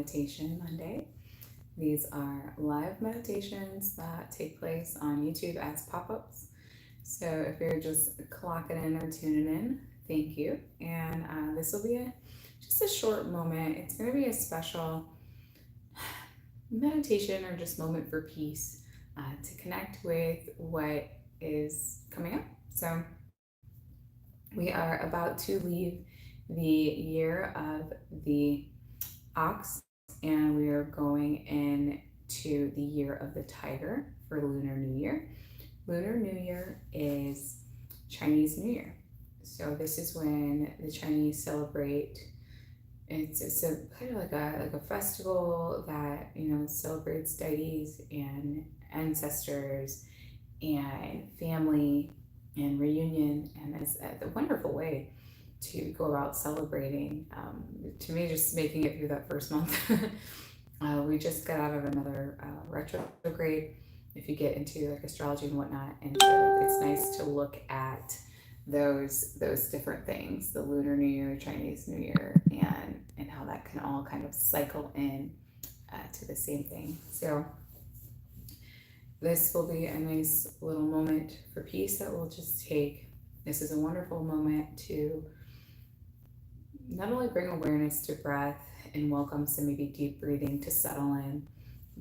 Meditation Monday. These are live meditations that take place on YouTube as pop-ups. So if you're just clocking in or tuning in, thank you. And this will be just a short moment. It's going to be a special meditation or just moment for peace to connect with what is coming up. So we are about to leave the year of the ox, and we are going into the year of the tiger for Lunar New Year. Lunar New Year is Chinese New Year. So this is when the Chinese celebrate. It's a kind of like a festival that celebrates deities and ancestors and family and reunion, and it's a wonderful way to go about celebrating. To me, just making it through that first month. We just got out of another retrograde. If you get into like astrology and whatnot, and so it's nice to look at those different things, the Lunar New Year, Chinese New Year, and how that can all kind of cycle in to the same thing. So this will be a nice little moment for peace that we'll just take. This is a wonderful moment to not only bring awareness to breath and welcome some maybe deep breathing to settle in,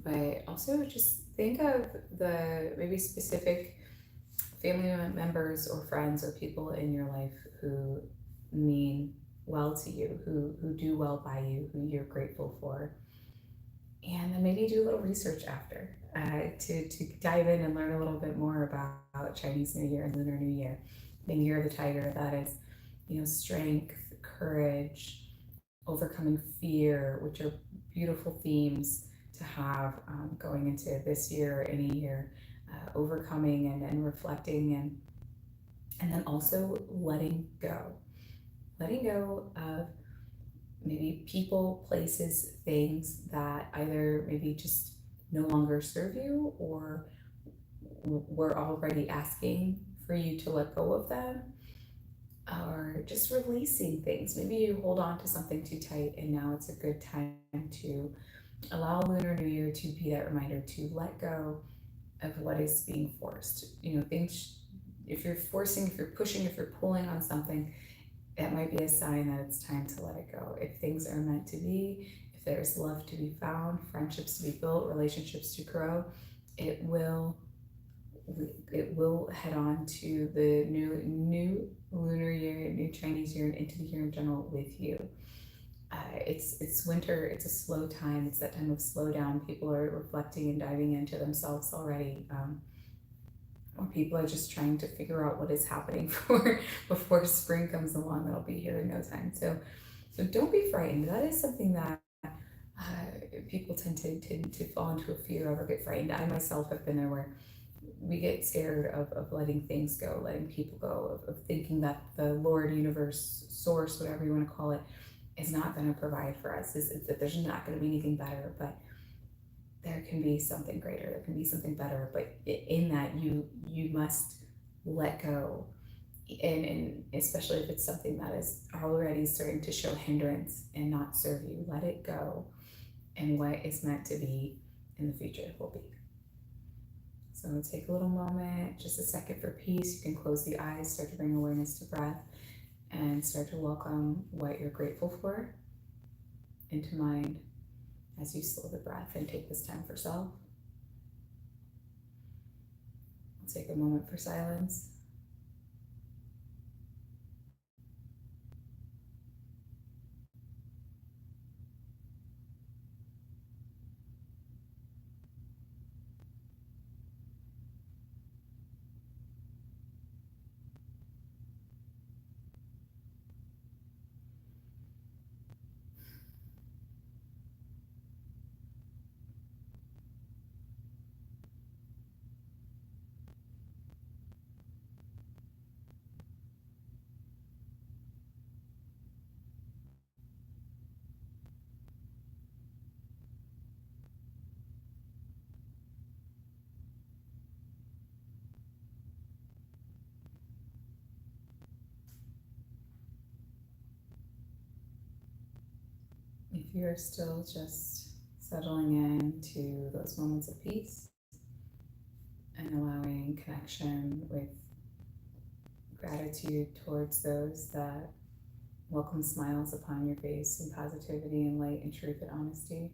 but also just think of the maybe specific family members or friends or people in your life who mean well to you, who do well by you, who you're grateful for. And then maybe do a little research after to dive in and learn a little bit more about Chinese New Year and Lunar New Year. The year of the tiger, that is, strength, courage, overcoming fear, which are beautiful themes to have going into this year or any year. Overcoming and reflecting, and then also letting go of maybe people, places, things that either maybe just no longer serve you, or we're already asking for you to let go of them, or just releasing things. Maybe you hold on to something too tight, and now it's a good time to allow Lunar New Year to be that reminder to let go of what is being forced. Things, if you're forcing, if you're pushing, if you're pulling on something, that might be a sign that it's time to let it go. If things are meant to be, if there's love to be found, friendships to be built, relationships to grow, it will head on to the new lunar year, new Chinese year, and into the year in general with you. It's winter. It's a slow time. It's that time of slow down. People are reflecting and diving into themselves already. Or people are just trying to figure out what is happening before spring comes along. That'll be here in no time. So don't be frightened. That is something that people tend to fall into a fear of or get frightened. I myself have been there, where we get scared of letting things go, letting people go, of thinking that the Lord, universe, source, whatever you want to call it, is not going to provide for us, is that there's not going to be anything better. But there can be something greater, there can be something better, but in that you must let go. And especially if it's something that is already starting to show hindrance and not serve you, let it go, and what is meant to be in the future will be. So take a little moment, just a second for peace. You can close the eyes, start to bring awareness to breath, and start to welcome what you're grateful for into mind as you slow the breath and take this time for self. I'll take a moment for silence. if you're still just settling into those moments of peace and allowing connection with gratitude towards those that welcome smiles upon your face and positivity and light and truth and honesty,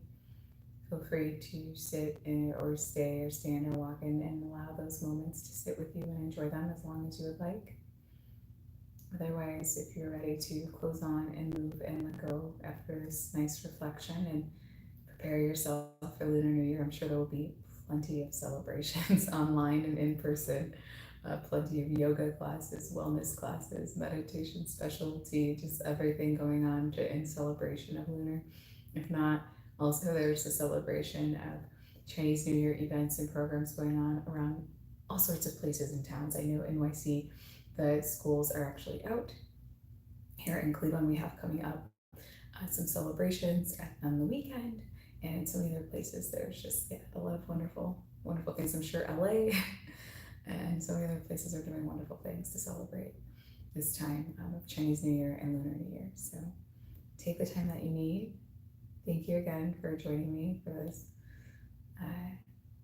feel free to sit in or stay or stand or walk in and allow those moments to sit with you and enjoy them as long as you would like. Otherwise, if you're ready to close on and move and let go after this nice reflection and prepare yourself for Lunar New Year, I'm sure there will be plenty of celebrations online and in person, plenty of yoga classes, wellness classes, meditation specialty, just everything going on in celebration of Lunar. If not, also there's a celebration of Chinese New Year events and programs going on around all sorts of places and towns. I know NYC, the schools are actually out. Here in Cleveland, we have coming up some celebrations on the weekend, and so many other places. There's just a lot of wonderful, wonderful things. I'm sure LA and so many other places are doing wonderful things to celebrate this time of Chinese New Year and Lunar New Year. So take the time that you need. Thank you again for joining me for this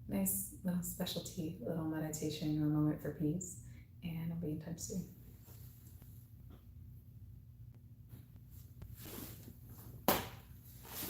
nice little specialty, little meditation or moment for peace. And I'll be in touch soon.